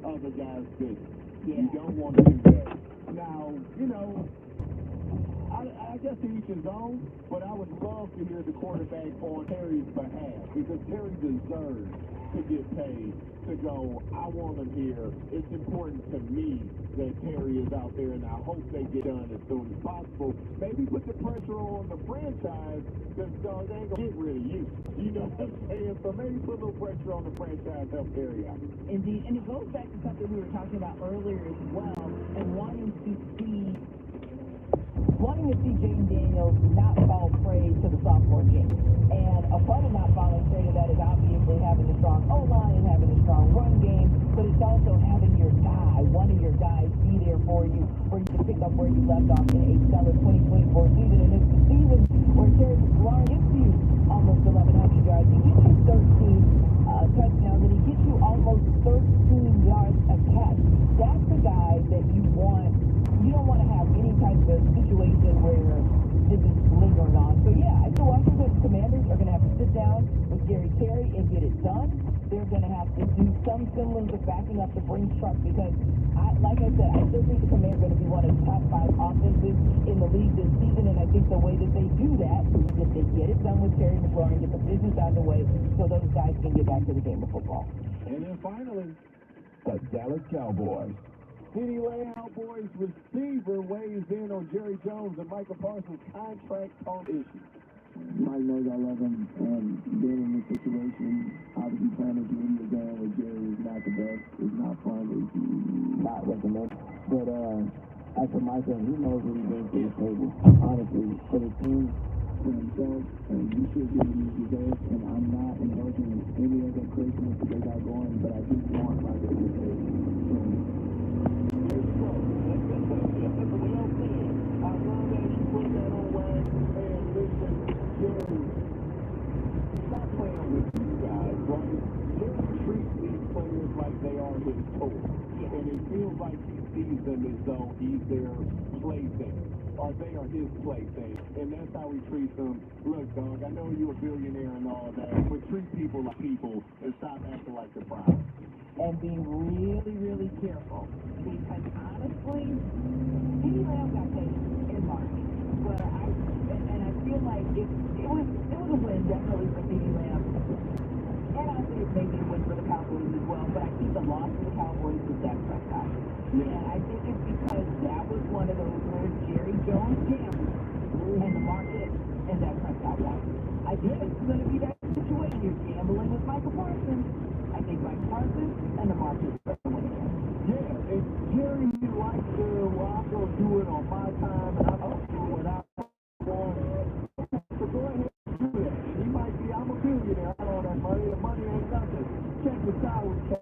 other guys' business. Yeah. You don't want to do that. Now, I guess to each his own, but I would love to hear the quarterback on Terry's behalf because Terry deserves to get paid to go, I want him here. It's important to me that Terry is out there, and I hope they get done as soon as possible. Maybe put the pressure on the franchise because they ain't going to get rid of you. You know what I'm saying? So maybe put a little pressure on the franchise, help Terry out. Indeed, and it goes back to something we were talking about earlier as well, and wanting to see Jaden Daniels not fall prey to the sophomore game. And a part of not falling prey to that is obviously having a strong O-line, having a strong run game, but it's also having your guy, one of your guys, be there for you to pick up where you left off in a stellar 2024 season. And it's the season where Terry McLaurin gets you almost 1,100 yards. He gets you 13 touchdowns, and he gets you almost 13 yards a catch. That's the guy that you want. You don't want to have any type of situation where this is lingering on. So, yeah, I think the Washington Commanders are going to have to sit down with Gary Terry and get it done. They're going to have to do some semblance of backing up the Brinks truck because, like I said, I still think the Commanders are going to be one of the top 5 offenses in the league this season, and I think the way that they do that is if they get it done with Terry McLaurin, get the business out of the way so those guys can get back to the game of football. And then finally, the Dallas Cowboys. CeeDee Lamb Cowboys receiver weighs in on Jerry Jones and Micah Parsons' contract talk issue. Mike knows I love him, and being in this situation, obviously playing a game again with Jerry is not the best. It's not fun. It's not recommended. But as for Micah, he knows what he brings to the table. Honestly, for the team, for himself, and he should get what he deserves. And I'm not indulging in any of that craziness that they got going, but I do want Micah to get paid. And it feels like he sees them as though he's their plaything, or they are his plaything. And that's how he treats them. Look, dog, I know you're a billionaire and all that, but treat people like people and stop acting like they're proud. And be really, really careful. Because honestly, CeeDee Lamb got paid in March. But I feel like it was a win definitely for CeeDee Lamb. And I think maybe a win for the Cowboys as well, but I think the loss for the Cowboys was Dak Prescott. Yeah. And I think it's because that was one of those where Jerry Jones gambled, and the market and Dak Prescott won. I think it's going to be that situation. You're gambling with Micah Parsons. I think Micah Parsons and the market is going to win again. Yeah, and Jerry likes to, well, I'm going to do it on my time, and I'm going to do what I want. So go ahead and do that. He might be, I'm a billionaire. I don't have money. The money ain't nothing. Check the salary cap.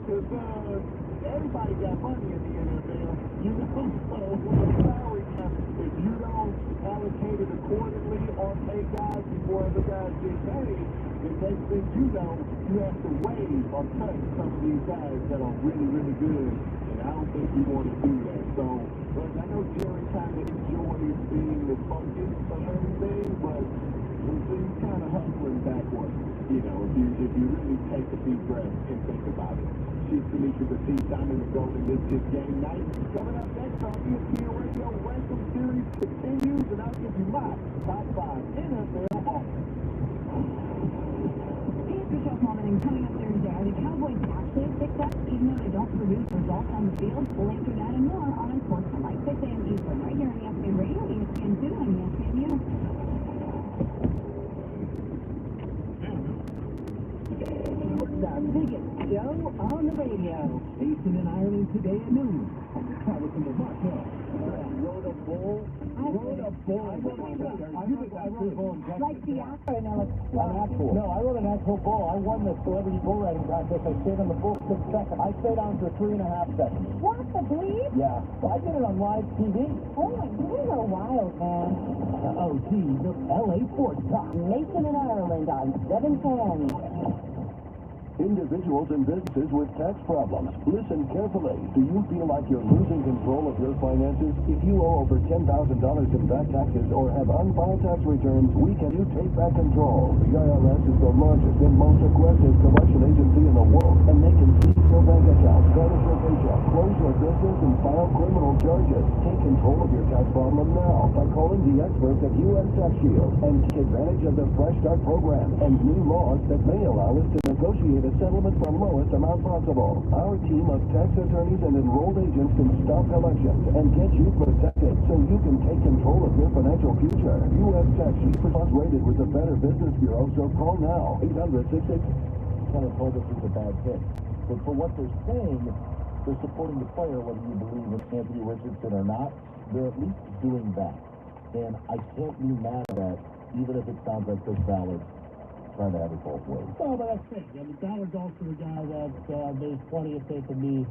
Because everybody got money in the NFL. You know, so with the salary cap, if you don't allocate it accordingly or pay guys before other guys get paid, the next thing you know, you have to waive or cut some of these guys that are really, really good. And I don't think you want to do that. So, look, I know Jerry kind of enjoys being the focus of everything, but he's kind of hustling backwards. You know, if you really take a deep breath and think about it. Chief Tanisha Batiste, I'm in the Golden. This is Game Night. Coming up next on ESPN Radio, Ransom Series continues, and I'll give you my top 5 NFL offense. Coming up Thursday, are the Cowboys actually a success even though they don't produce results on the field? We'll answer that and more on Sports Tonight, 6 a.m. Eastern, right here on ESPN Radio, ESPN2, and ESPNU. The biggest show on the radio. Jason in Ireland today at noon. Travis in the Marquette. Rode a bull. I rode a bull. Like the actor in Alex. No, I rode an actual bull. I won the celebrity bull riding contest. I stayed on the bull 6 seconds. I stayed on for 3.5 seconds. What the bleep? Yeah. Well, I did it on live TV. Oh my, you are wild, man. OT, the LA Sports Talk. Mason in Ireland on 710. Individuals and businesses with tax problems. Listen carefully. Do you feel like you're losing control of your finances? If you owe over $10,000 in back taxes or have unfiled tax returns, we can you take back control. The IRS is the largest and most aggressive collection agency in the world, and they can seize your bank account, garnish your paycheck, close your business, and file criminal charges. Take control of your tax problem now by calling the experts at U.S. Tax Shield and take advantage of the Fresh Start program and new laws that may allow us to negotiate a settlement for lowest amount possible. Our team of tax attorneys and enrolled agents can stop collections and get you protected so you can take control of your financial future. U.S. Tax Shield is rated with the Better Business Bureau, so call now. 800-66. Kind of told us it's a bad pick. But for what they're saying, they're supporting the player, whether you believe in Anthony Richardson or not. They're at least doing that. And I can't be mad at that, even if it sounds like Chris Ballard trying to have it both ways. Well, but that's it. I mean, Ballard's also a guy that there's plenty of faith in me.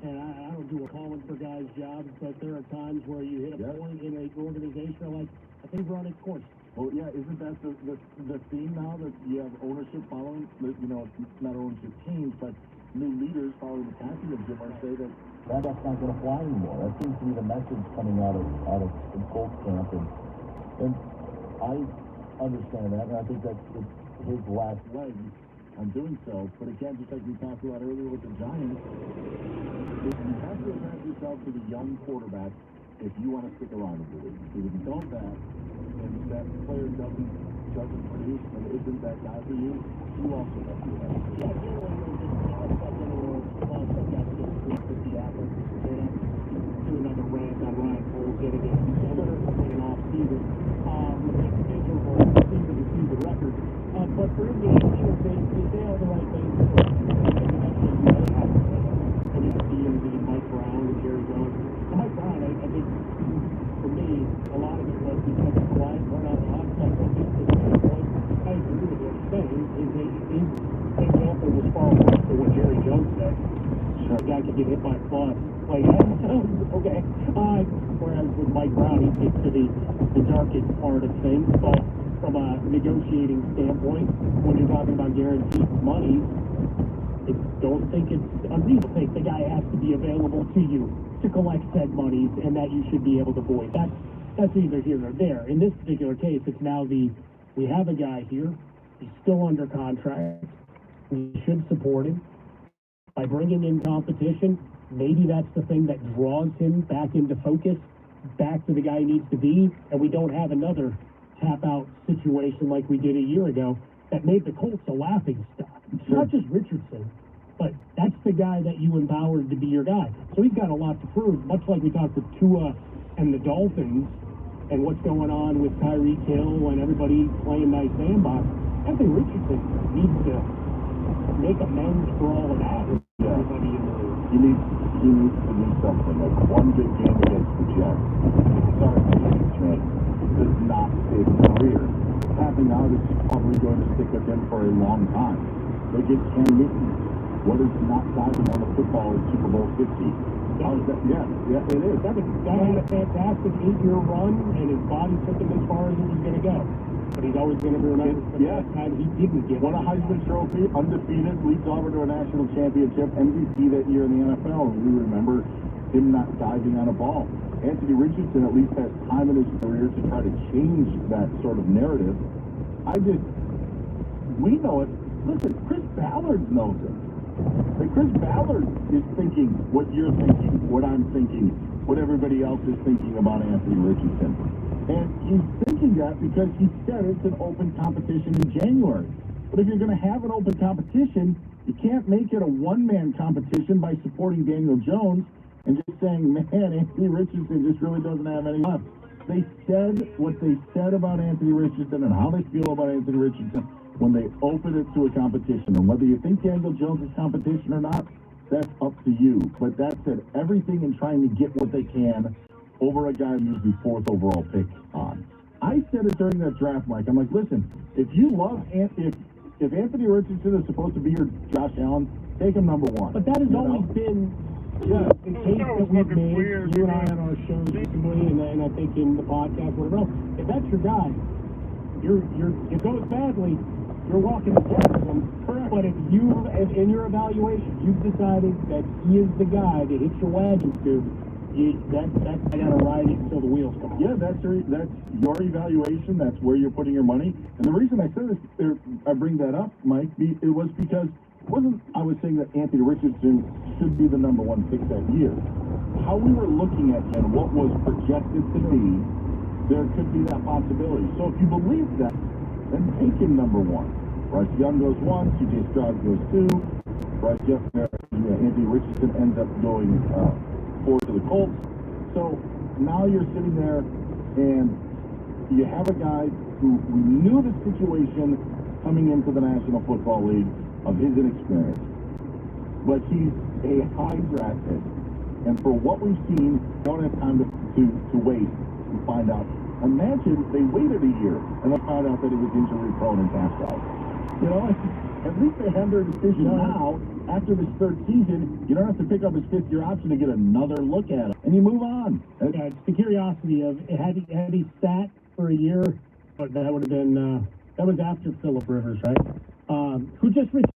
And I don't do a calling for guys' jobs, but there are times where you hit a point in an organization like, I think we're on its course. Well, yeah, isn't that the theme now that you have ownership following, you know, it's not ownership change, but new leaders following the passing of Jim Irsay that's not going to fly anymore. That seems to be the message coming out of Colts camp, and I understand that, and I think that's his last leg on doing so. But again, just like we talked about earlier with the Giants, if you have to attach yourself to the young quarterback if you want to stick around in the league. If you don't that, and that player doesn't produce and isn't that guy for you, you also have to do that. Yeah, generally, do another rant on Ryan Poles getting it Twitter in an off-season. The season record. But for him, they say all the right things. And you see him being Mike Brown and Jerry Jones. Mike Brown, I think, for me, a lot of it was because of quiet run out the hot stuff. I think to the point, I agree with what you're saying. His example was far worse than what Jerry Jones said. Sure. The guy could get hit by a bus. Like, okay. Whereas with Mike Brown, he gets to the darkest part of things. But from a negotiating standpoint, when you're talking about guaranteed money, I don't think it's unreasonable. I think the guy has to be available to you to collect said monies, and that you should be able to void. That's either here or there. In this particular case, it's now we have a guy here. He's still under contract. We should support him. By bringing in competition, maybe that's the thing that draws him back into focus, back to the guy he needs to be, and we don't have another tap-out situation like we did a year ago that made the Colts a laughing stock. Sure. Not just Richardson, but that's the guy that you empowered to be your guy. So he's got a lot to prove, much like we talked with Tua and the Dolphins and what's going on with Tyreek Hill and everybody playing nice sandbox. Anthony Richardson needs to make amends for all of that. Yeah. Everybody in the league. He needs to do something. Like one big game against the Jets. Sorry, Jets does not save his career. Tapping out is probably going to stick with him for a long time. Look at Cam Newton. What is not diving on the football in Super Bowl 50? How is that? Yeah, it is. That guy had a fantastic 8-year run, and his body took him as far as it was going to go. But he's always going to be remembered for the time he didn't get won a Heisman Trophy, undefeated, leads Auburn to a national championship, MVP that year in the NFL. And we remember him not diving on a ball. Anthony Richardson at least has time in his career to try to change that sort of narrative. We know it. Listen, Chris Ballard knows it. Like Chris Ballard is thinking what you're thinking, what I'm thinking, what everybody else is thinking about Anthony Richardson. And he's thinking that because he said it's an open competition in January. But if you're going to have an open competition, you can't make it a one-man competition by supporting Daniel Jones and just saying, man, Anthony Richardson just really doesn't have any left. They said what they said about Anthony Richardson and how they feel about Anthony Richardson when they open it to a competition. And whether you think Daniel Jones is competition or not, that's up to you. But that said everything in trying to get what they can over a guy who's the 4th overall pick on. I said it during that draft, Mike. I'm like, listen, if you love if Anthony Richardson is supposed to be your Josh Allen, take him number 1. But that has always been the case that we've made. You and I on our shows recently, and I think in the podcast, whatever else. If that's your guy, it goes badly. You're walking the walk with him. Correct. But if in your evaluation, you've decided that he is the guy to hit your wagon to, I gotta ride it until the wheels come off. Yeah, that's your evaluation. That's where you're putting your money. And the reason I said this, I bring that up, Mike, it was because I was saying that Anthony Richardson should be the number one pick that year. How we were looking at him, what was projected to be, there could be that possibility. So if you believe that, then take him number one. Bryce Young goes 1, C.J. Stroud goes 2. Bryce Young, Anthony Richardson ends up going 4 to the Colts. So now you're sitting there and you have a guy who we knew the situation coming into the National Football League of his inexperience, but he's a high draft pick. And for what we've seen, don't have time to wait and find out. Imagine they waited a year and they found out that he was injury prone and tapped out. You know, at least they have their decision now. After this third season, you don't have to pick up his fifth-year option to get another look at him, and you move on. Yeah, it's the curiosity of had he sat for a year, but that would have been that was after Phillip Rivers, right? Who just retired.